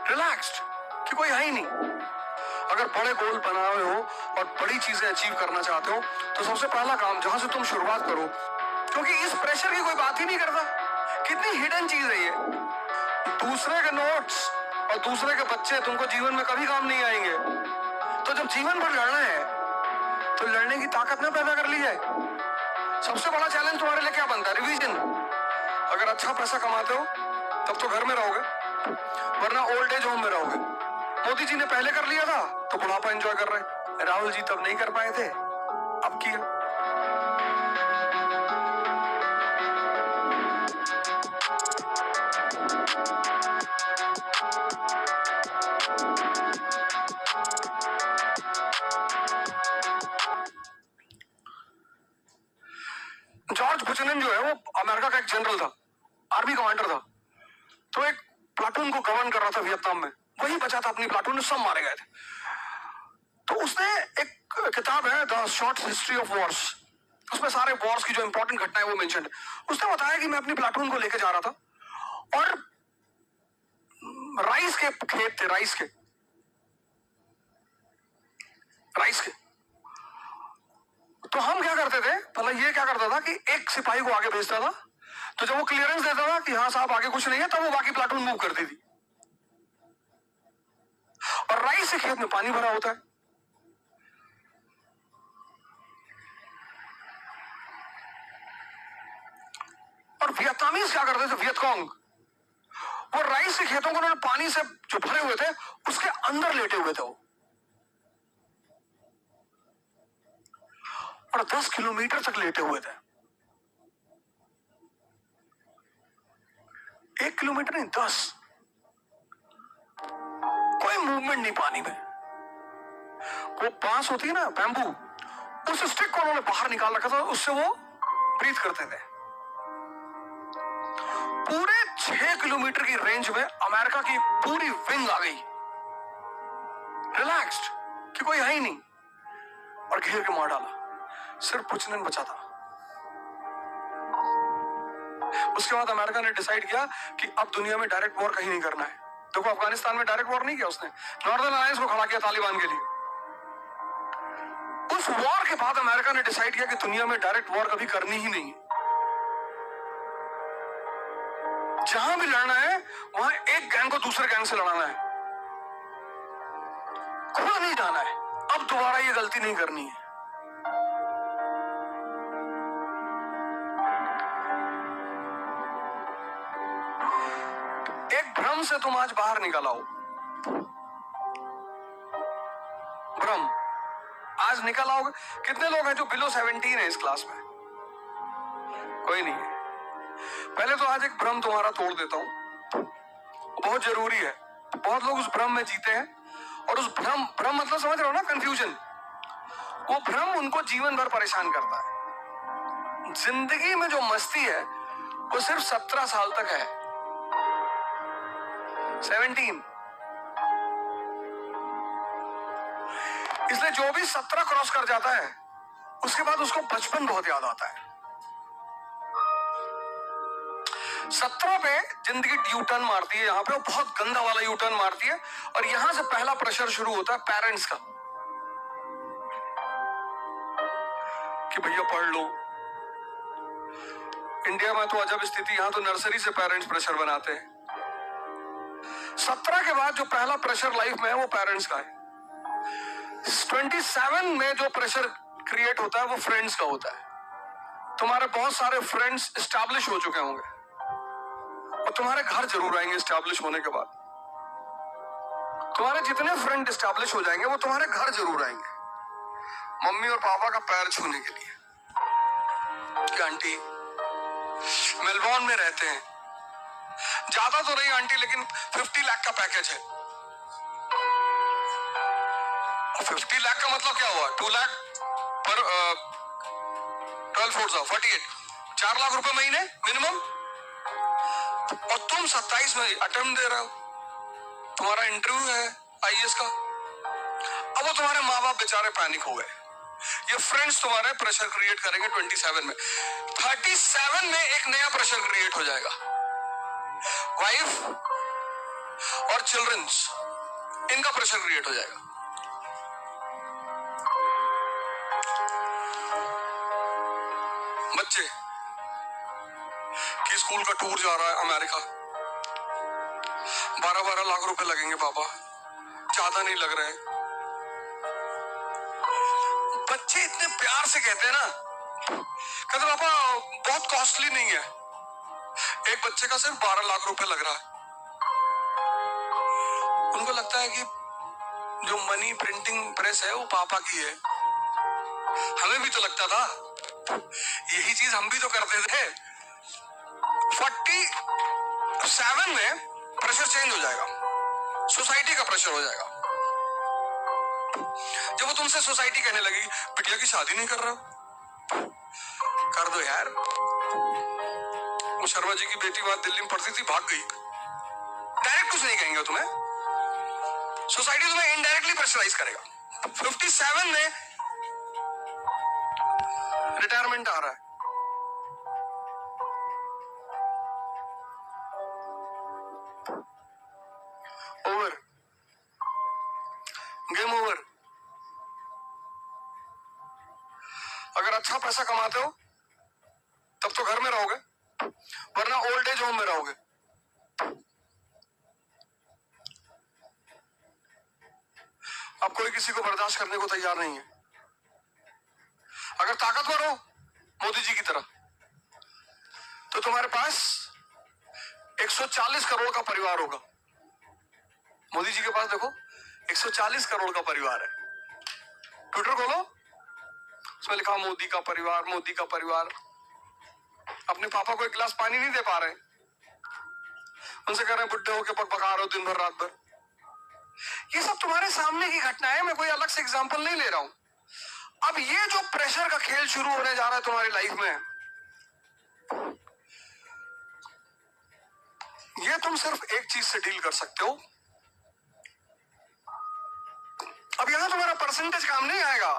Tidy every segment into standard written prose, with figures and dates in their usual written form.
Relaxed, कि कोई है ही नहीं। अगर बड़े गोल बनाए हो और बड़ी चीजें अचीव करना चाहते हो तो सबसे पहला काम जहां से तुम शुरुआत करो, क्योंकि इस प्रेशर की कोई बात ही नहीं करता। कितनी हिडन चीज है ये। दूसरे के नोट्स और दूसरे के बच्चे तुमको जीवन में कभी काम नहीं आएंगे। तो जब जीवन भर लड़ना है तो लड़ने की ताकत ना पैदा कर ली जाए। सबसे बड़ा चैलेंज तुम्हारे लिए क्या बनता है? रिवीजन। अगर अच्छा पैसा कमाते हो तब तो घर में रहोगे, वरना ओल्ड एज होम में रहोगे। मोदी जी ने पहले कर लिया था तो बुढ़ापा एंजॉय कर रहे। राहुल जी तब नहीं कर पाए थे, अब किया। जॉर्ज बुचनन जो है वो अमेरिका का एक जनरल था, आर्मी कमांडर था। तो एक प्लाटून को गवर्न कर रहा था वियतनाम में। वही बचा था अपनी प्लाटून में, सब मारे गए थे। तो उसने एक किताब है the short history of Wars, उसमें सारे वॉर्स की जो इंपॉर्टेंट घटनाएं वो मेंशन है। उसने बताया कि मैं अपनी प्लाटून को लेके जा रहा था और राइस के खेत थे, राइस के। तो हम क्या करते थे, पहले ये क्या करता था कि एक सिपाही को आगे भेजता था, तो जब वो क्लियरेंस देता था कि हाँ साहब आगे कुछ नहीं है, तब वो बाकी प्लाटून मूव करती थी। और राइस के खेत में पानी भरा होता है। और वियतनामीज क्या करते थे, वियतकांग, वो राइस के खेतों को उन्होंने पानी से जो भरे हुए थे उसके अंदर लेटे हुए थे वो, और 10 किलोमीटर तक लेटे हुए थे। 1 किलोमीटर नहीं, 10। कोई मूवमेंट नहीं पानी में। वो बांस होती है ना, बैम्बू, उस स्टिक को उन्होंने बाहर निकाल रखा था, उससे वो ब्रीथ करते थे। पूरे 6 किलोमीटर की रेंज में अमेरिका की पूरी विंग आ गई, रिलैक्स्ड, कि कोई है ही नहीं, और घेर के मार डाला। सिर्फ बुचनन बचा था। उसके बाद अमेरिका ने डिसाइड किया कि अब दुनिया में डायरेक्ट वॉर कहीं नहीं करना है। देखो अफगानिस्तान में डायरेक्ट वॉर नहीं किया उसने, नॉर्दर्न अलायंस को खड़ा किया तालिबान के लिए। उस वॉर के बाद अमेरिका ने डिसाइड किया कि दुनिया में डायरेक्ट वॉर कभी करनी ही नहीं है। जहां भी लड़ना है वहां एक गैंग को दूसरे गैंग से लड़ाना है, खुद नहीं जाना है। अब दोबारा ये गलती नहीं करनी है। एक भ्रम से तुम आज बाहर निकल आओ, भ्रम आज निकल आओगे। कितने लोग हैं जो बिलो 17 है इस क्लास में? कोई नहीं है। पहले तो आज एक भ्रम तुम्हारा तोड़ देता हूं, बहुत जरूरी है। बहुत लोग उस भ्रम में जीते हैं, और उस भ्रम मतलब समझ रहे हो ना, कंफ्यूजन। वो भ्रम उनको जीवन भर परेशान करता है। जिंदगी में जो मस्ती है वो सिर्फ 17 साल तक है, 17। इसलिए जो भी 17 क्रॉस कर जाता है उसके बाद उसको बचपन बहुत याद आता है। 17 पे जिंदगी यू टर्न मारती है, यहाँ पे वो बहुत गंदा वाला यू टर्न मारती है, और यहां से पहला प्रेशर शुरू होता है पेरेंट्स का, कि भैया पढ़ लो। इंडिया में तो अजब स्थिति, यहां तो नर्सरी से पेरेंट्स प्रेशर बनाते हैं। 17 के बाद जो पहला प्रेशर लाइफ में है वो पेरेंट्स का है। 27 में जो प्रेशर क्रिएट होता है वो फ्रेंड्स का होता है। तुम्हारे बहुत सारे फ्रेंड्स एस्टैब्लिश हो चुके होंगे, और तुम्हारे घर जरूर आएंगे एस्टैब्लिश होने के बाद। तुम्हारे जितने फ्रेंड एस्टैब्लिश हो जाएंगे वो तुम्हारे घर जरूर आएंगे, मम्मी और पापा का पैर छूने के लिए। कि आंटी मेलबोर्न में रहते हैं, ज्यादा तो नहीं आंटी, लेकिन 50 लाख का पैकेज है। और 50 लाख का मतलब क्या हुआ? 2 लाख पर 12 4 48, 4 लाख रुपए महीने मिनिमम। और तुम 27 में अटेम्प्ट दे रहे हो, तुम्हारा इंटरव्यू है आईएएस का। अब वो तुम्हारे माँ बाप बेचारे पैनिक हो गए। ये फ्रेंड्स तुम्हारे प्रेशर क्रिएट करेंगे 27 में। 37 में एक नया प्रेशर क्रिएट हो जाएगा। वाइफ और चिल्ड्रंस, इनका प्रेशर क्रिएट हो जाएगा। बच्चे कि स्कूल का टूर जा रहा है अमेरिका, 12-12 लाख रुपए लगेंगे पापा, ज्यादा नहीं लग रहे। बच्चे इतने प्यार से कहते हैं ना, कहते पापा बहुत कॉस्टली नहीं है, एक बच्चे का सिर्फ 12 लाख रुपए लग रहा है। उनको लगता है कि जो मनी प्रिंटिंग प्रेस है वो पापा की है। हमें भी तो लगता था, यही चीज हम भी तो करते थे। 47 में प्रेशर चेंज हो जाएगा, सोसाइटी का प्रेशर हो जाएगा। जब वो तुमसे सोसाइटी कहने लगी बिटिया की शादी नहीं कर रहा, कर दो यार। वो शर्मा जी की बेटी वहां दिल्ली में पढ़ती थी, भाग गई। डायरेक्ट कुछ नहीं कहेंगे तुम्हें, सोसाइटी तुम्हें इनडायरेक्टली प्रेशराइज करेगा। 57 में रिटायरमेंट आ रहा है, ओवर, गेम ओवर। अगर अच्छा पैसा कमाते हो तब तो घर में रहोगे, वरना ओल्ड एज होम में रहोगे। अब कोई किसी को बर्दाश्त करने को तैयार नहीं है। अगर ताकतवर हो मोदी जी की तरह, तो तुम्हारे पास 140 करोड़ का परिवार होगा। मोदी जी के पास देखो 140 करोड़ का परिवार है। ट्विटर खोलो, उसमें लिखा मोदी का परिवार, मोदी का परिवार। अपने पापा को एक गिलास पानी नहीं दे पा रहे, उनसे कह रहे हैं बुड्ढे होके बकबका रहे हो दिन भर रात भर। ये सब तुम्हारे सामने की घटना है, मैं कोई अलग से एग्जांपल नहीं ले रहा हूं। अब ये जो प्रेशर का खेल शुरू होने जा रहा है तुम्हारी लाइफ में, ये तुम सिर्फ एक चीज से डील कर सकते हो। अब यहां तुम्हारा परसेंटेज काम नहीं आएगा।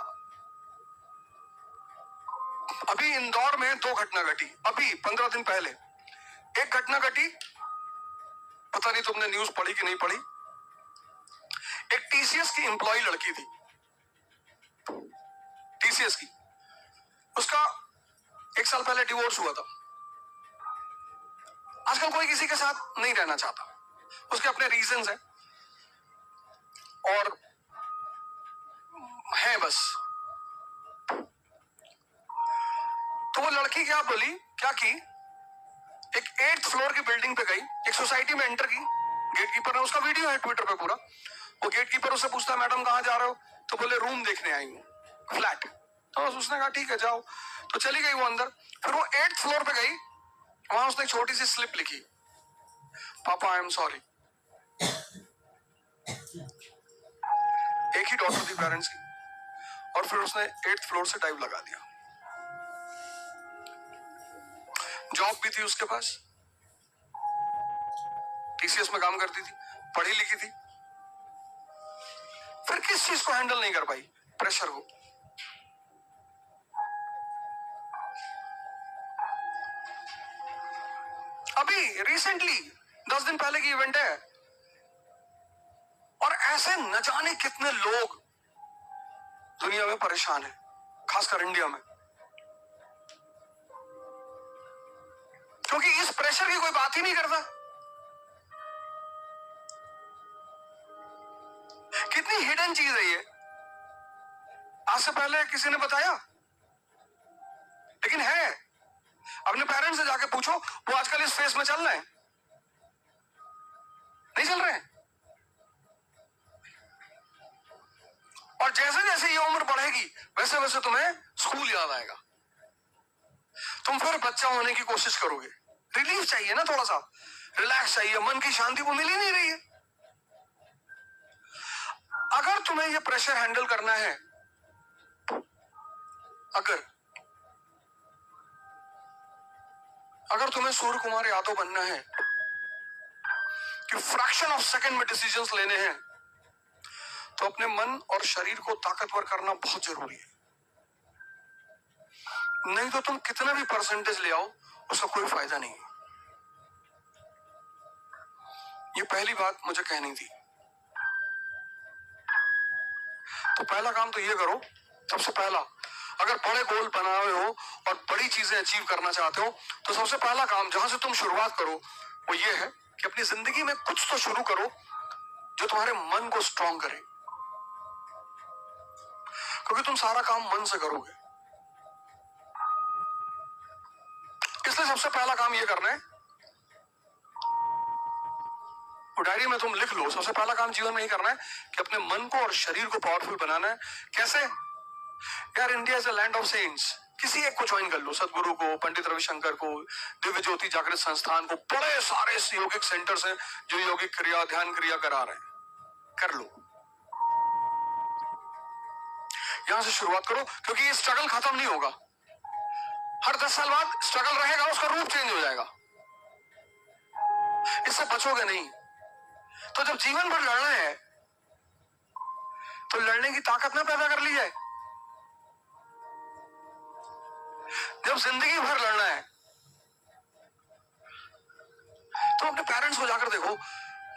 अभी इंदौर में 2 घटना घटी, अभी 15 दिन पहले। एक घटना घटी, पता नहीं तुमने न्यूज पढ़ी कि नहीं पढ़ी। एक टीसीएस की एम्प्लॉय लड़की थी, टीसीएस की, उसका 1 साल पहले डिवोर्स हुआ था। आजकल कोई किसी के साथ नहीं रहना चाहता, उसके अपने रीजंस हैं और है बस। तो वो लड़की क्या बोली, क्या की, एक 8th फ्लोर की बिल्डिंग पे गई, एक सोसाइटी में एंटर की। गेटकीपर ने, उसका वीडियो है ट्विटर पे पूरा, वो गेटकीपर उससे पूछता है मैडम कहां जा रहे हो, तो बोले रूम देखने आई हूँ, फ्लैट। तो उसने कहा ठीक है जाओ, तो चली गई वो अंदर। फिर वो 8th फ्लोर पे गई, वहां उसने छोटी सी स्लिप लिखी, पापा आई एम सॉरी। एक ही डॉटर थी पेरेंट्स की, और फिर उसने 8th फ्लोर से डाइव लगा दिया। जॉब भी थी उसके पास, टीसीएस में काम करती थी, पढ़ी लिखी थी, फिर किस चीज को हैंडल नहीं कर पाई, प्रेशर को। अभी रिसेंटली 10 दिन पहले की इवेंट है, और ऐसे न जाने कितने लोग दुनिया में परेशान हैं, खासकर इंडिया में, क्योंकि इस प्रेशर की कोई बात ही नहीं करता। कितनी हिडन चीज है ये, आज से पहले किसी ने बताया, लेकिन है। अपने पेरेंट्स से जाके पूछो, वो आजकल इस फेस में चल रहे हैं, नहीं चल रहे हैं। और जैसे जैसे ये उम्र बढ़ेगी वैसे वैसे तुम्हें स्कूल याद आएगा, तुम फिर बच्चा होने की कोशिश करोगे। रिलीफ चाहिए ना, थोड़ा सा रिलैक्स चाहिए, मन की शांति वो मिल ही नहीं रही है। अगर तुम्हें ये प्रेशर हैंडल करना है, अगर तुम्हें सूर्य कुमार यादव बनना है कि फ्रैक्शन ऑफ सेकंड में डिसीजंस लेने हैं, तो अपने मन और शरीर को ताकतवर करना बहुत जरूरी है। नहीं तो तुम कितना भी परसेंटेज ले आओ, उसका कोई फायदा नहीं है। ये पहली बात मुझे कहनी थी। तो पहला काम तो ये करो, सबसे पहला, अगर बड़े गोल बनाए हो और बड़ी चीजें अचीव करना चाहते हो तो सबसे पहला काम जहां से तुम शुरुआत करो वो ये है कि अपनी जिंदगी में कुछ तो शुरू करो जो तुम्हारे मन को स्ट्रांग करे, क्योंकि तुम सारा काम मन से करोगे। इसलिए सबसे पहला काम ये करना है, डायरी में तुम लिख लो, सबसे पहला काम जीवन में ही करना है कि अपने मन को और शरीर को पावरफुल बनाना है। कैसे यार? India is a land of cents. किसी एक को ज्वाइन कर लो, सदगुरु को, पंडित रविशंकर को, दिव्य ज्योति जागृत संस्थान को, बड़े सारे योगिक सेंटर्स हैं जो योगिक क्रिया, ध्यान क्रिया करा रहे हैं, कर लो। यहां से शुरुआत करो, क्योंकि ये स्ट्रगल खत्म नहीं होगा। हर 10 साल बाद स्ट्रगल रहेगा, उसका रूप चेंज हो जाएगा, इससे बचोगे नहीं। तो जब जीवन भर लड़ना है तो लड़ने की ताकत ना पैदा कर ली जाए। जब जिंदगी भर लड़ना है तो अपने पेरेंट्स को जाकर देखो,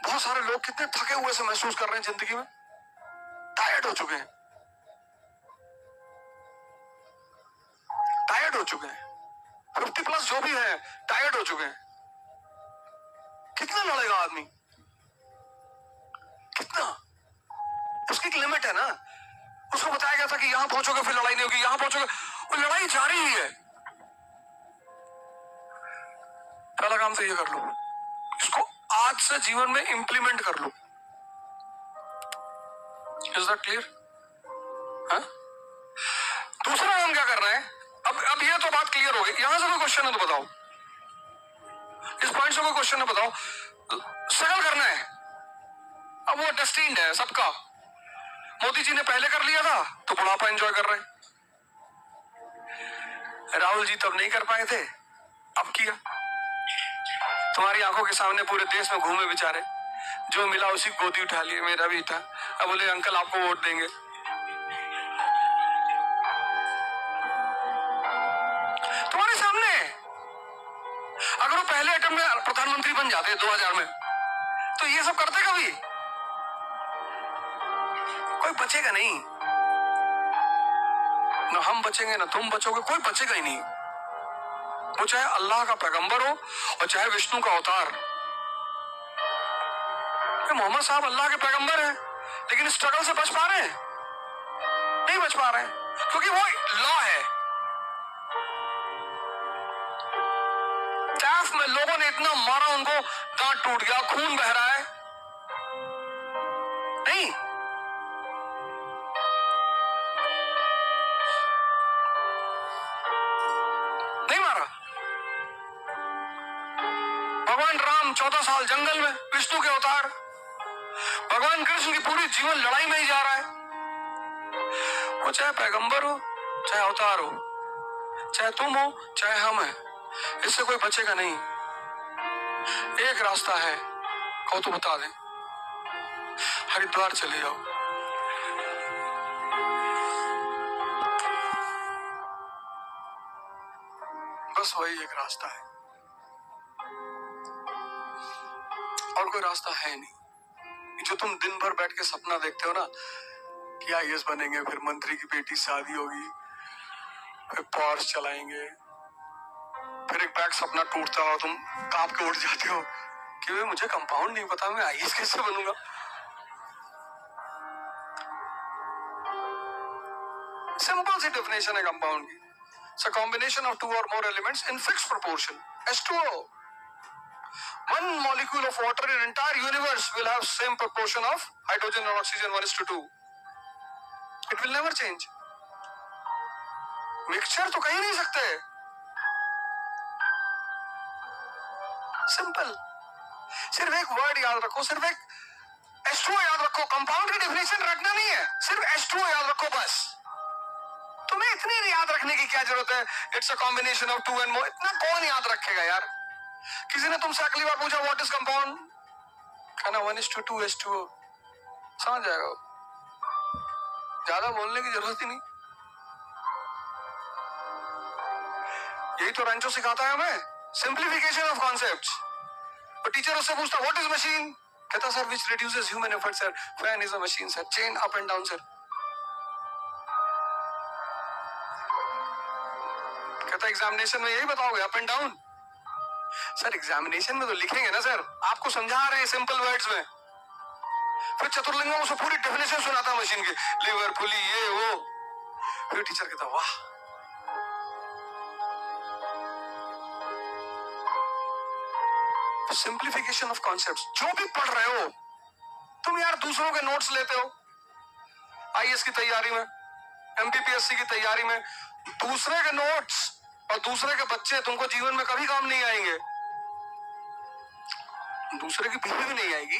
बहुत सारे लोग कितने थके हुए से महसूस कर रहे हैं जिंदगी में, टायर्ड हो चुके हैं, टायर्ड हो चुके हैं। 50+ जो भी है टायर्ड हो चुके हैं। कितना लड़ेगा आदमी? कितना? उसकी एक लिमिट है ना। उसको बताया गया था कि यहां पहुंचोगे फिर लड़ाई नहीं होगी, यहां पहुंचोगे, वो लड़ाई जारी ही है। पहला काम तो ये कर लो, इसको आज से जीवन में इंप्लीमेंट कर लो। Is that clear? दूसरा काम क्या करना है? अब ये तो बात क्लियर हो गई। यहां से कोई क्वेश्चन है तो बताओ, इस पॉइंट से कोई क्वेश्चन है बताओ। स्ट्रगल करना है, अब वो डेस्टिन्ड है सबका। मोदी जी ने पहले कर लिया था तो बुढ़ापा एंजॉय कर रहे हैं। राहुल जी तब नहीं कर पाए थे, अब किया। तुम्हारी आंखों के सामने पूरे देश में घूमे बेचारे, जो मिला उसी गोदी उठा लिए। मेरा भी था। अब बोले अंकल आपको वोट देंगे। तुम्हारे सामने। अगर वो पहले अटेम्प्ट में प्रधानमंत्री बन जाते 2000 में तो ये सब करते कभी? कोई बचेगा नहीं, ना हम बचेंगे ना तुम बचोगे, कोई बचेगा ही नहीं। वो चाहे अल्लाह का पैगंबर हो और चाहे विष्णु का अवतार। मोहम्मद साहब अल्लाह के पैगंबर हैं, लेकिन स्ट्रगल से बच पा रहे हैं? नहीं बच पा रहे हैं, क्योंकि वो लॉ है। टैफ में लोगों ने इतना मारा, उनको दांत टूट गया, खून बह रहा है। नहीं, नहीं मारा। भगवान राम 14 साल जंगल में, विष्णु के अवतार। भगवान कृष्ण की पूरी जीवन लड़ाई में ही जा रहा है। वो चाहे पैगंबर हो, चाहे अवतार हो, चाहे तुम हो, चाहे हम हैं, इससे कोई बचेगा नहीं। एक रास्ता है, कहो तो बता दें। हरिद्वार चले जाओ, बस वही एक रास्ता है, और कोई रास्ता है नहीं। जो तुम दिन भर बैठ के सपना देखते हो ना कि आईएएस बनेंगे, फिर मंत्री की बेटी शादी होगी, फिर पॉर्श चलाएंगे, फिर एक बैग सपना टूटता हो, तुम कांप के उठ जाते हो कि भाई मुझे कंपाउंड नहीं पता, मैं आईएएस कैसे बनूंगा। सिंपल सी डेफिनेशन है कंपाउंड की। It's a combination of 2 or more elements in fixed proportion. H2O. One molecule of water in entire universe will have same proportion of hydrogen and oxygen 1:2. It will never change. Mixture तो कहीं नहीं सकते। Simple, सिर्फ एक word याद रखो, सिर्फ एक H2O याद रखो। कंपाउंड की डेफिनेशन रखना नहीं है, सिर्फ H2O याद रखो बस। तुम्हें इतनी याद रखने की क्या जरूरत है? It's a combination of 2 and more। इतना कौन याद रखेगा यार? किसी ने तुमसे अगली बार पूछा व्हाट इज कंपाउंड, कहना 1:2 H2O, समझ जाएगा। ज्यादा बोलने की जरूरत ही नहीं। यही तो रैंचो सिखाता है हमें, सिंप्लीफिकेशन ऑफ कॉन्सेप्ट्स। और टीचर उससे पूछता व्हाट इज मशीन, कहता sir which reduces human effort sir, fan is a machine sir, chain up and down sir. कहता एग्जामिनेशन में यही बताओगे up and down? Sir examination में तो लिखेंगे ना सर, आपको समझा रहे हैं सिंपल वर्ड्स में। फिर चतुर्लिंग में उसे पूरी डेफिनेशन सुनाता मशीन की, लिवर पुली ये वो। फिर टीचर कहता वाह, सिंप्लीफिकेशन ऑफ कॉन्सेप्ट्स। जो भी पढ़ रहे हो तुम यार, दूसरों के नोट्स लेते हो आईएएस की तैयारी में, एमपीपीएससी की तैयारी में, दूसरे के नोट्स और दूसरे के बच्चे तुमको जीवन में कभी काम नहीं आएंगे। दूसरे की बीवी भी नहीं आएगी।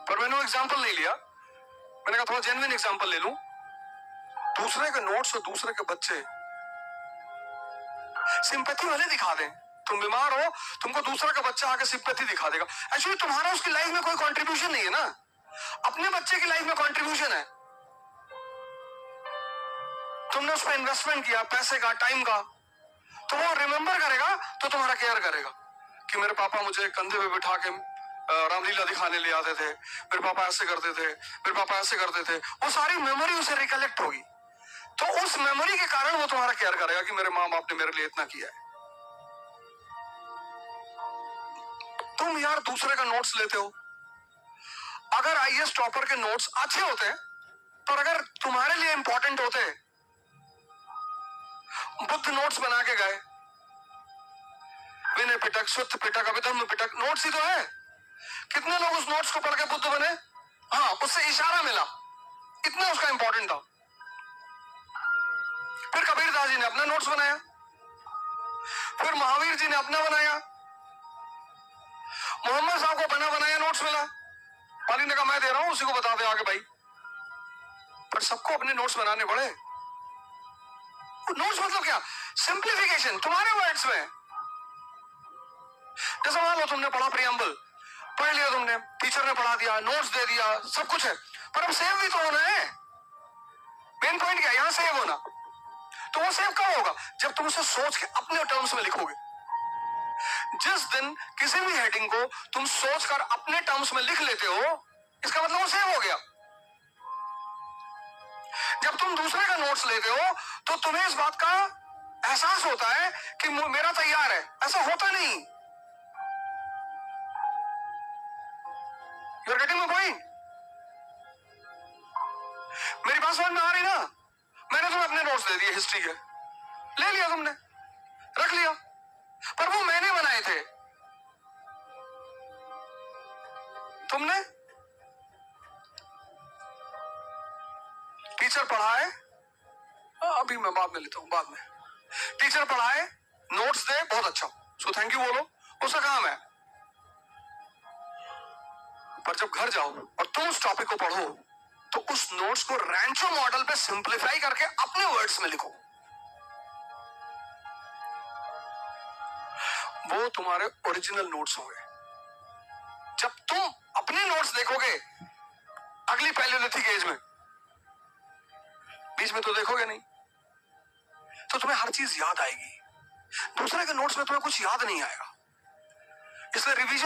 पर मैंने वो एग्जाम्पल नहीं लिया, मैंने कहा थोड़ा जेन्युइन एग्जाम्पल ले लूं। दूसरे के नोट्स और दूसरे के बच्चे सिंपैथी वाले दिखा दें। तुम बीमार हो, तुमको दूसरा का बच्चा आके सिंपैथी दिखा देगा। एक्चुअली तुम्हारा उसकी लाइफ में कोई कंट्रीब्यूशन नहीं है ना, अपने बच्चे की लाइफ में कंट्रीब्यूशन है। तुमने उस पर इन्वेस्टमेंट किया, पैसे का, टाइम का, तो वो रिमेंबर करेगा, तो तुम्हारा केयर करेगा कि मेरे पापा मुझे कंधे पे बिठा के रामलीला दिखाने ले आते थे, मेरे पापा ऐसे करते थे, मेरे पापा ऐसे करते थे। वो सारी मेमोरी उसे रिकलेक्ट होगी, तो उस मेमोरी के कारण वो तुम्हारा केयर करेगा कि मेरे माँ बाप ने मेरे लिए इतना किया है। तुम यार दूसरे का नोट्स लेते हो। अगर आईएएस टॉपर के नोट्स अच्छे होते, पर अगर तुम्हारे लिए इंपॉर्टेंट होते, बुद्ध नोट्स बना के गए, विनय पिटक, शुद्ध पिटक, अभिधम्म पिटक, नोट्स ही तो है। कितने लोग उस नोट्स को पढ़ के बुद्ध बने? हाँ, उससे इशारा मिला, इतना उसका इंपॉर्टेंट था। फिर कबीरदास जी ने अपना नोट्स बनाया, फिर महावीर जी ने अपना बनाया, मोहम्मद साहब को बना बनाया नोट्स मिला। पाली ने कहा मैं दे रहा हूं, उसी को बता दे आगे भाई। पर सबको अपने नोट्स बनाने पड़े। नोट्स मतलब क्या? सिंप्लीफिकेशन, तुम्हारे वर्ड्स में। जैसे मान लो तुमने पढ़ा प्रियम्बल, पढ़ लिया तुमने, टीचर ने पढ़ा दिया, नोट्स दे दिया, सब कुछ है, पर अब सेव भी तो होना है। मेन पॉइंट क्या है? यहां सेव होना। तो वो सेव कब होगा? जब तुम उसे सोच के अपने टर्म्स में लिखोगे। जिस दिन किसी भी हेडिंग को तुम सोचकर अपने टर्म्स में लिख लेते हो, इसका मतलब वो सेव हो गया। जब तुम दूसरे का नोट्स लेते हो तो तुम्हें इस बात का एहसास होता है कि मेरा तैयार है। ऐसा होता नहीं। You are getting my point? मेरी बात समझ में आ रही ना? मैंने तुम्हें अपने नोट्स दे दिए हिस्ट्री के, ले लिया तुमने, रख लिया, पर वो मैंने बनाए थे। तुमने टीचर पढ़ाए, अभी मैं बाद में लेता हूं, बाद में। टीचर पढ़ाए, नोट्स दे, बहुत अच्छा, सो थैंक यू बोलो, उसका काम है। पर जब घर जाओ और तुम उस टॉपिक को पढ़ो, तो उस नोट्स को रैंचो मॉडल पे सिंप्लीफाई करके अपने वर्ड्स में लिखो। वो तुम्हारे ओरिजिनल नोट्स होंगे। जब तुम अपने नोट्स देखोगे अगली पैलियोलिथिक एज में, बीच में तो देखोगे नहीं, तो तुम्हें हर चीज याद आएगी। दूसरे के नोट्स में तुम्हें कुछ याद नहीं आएगा, इसलिए रिवीजन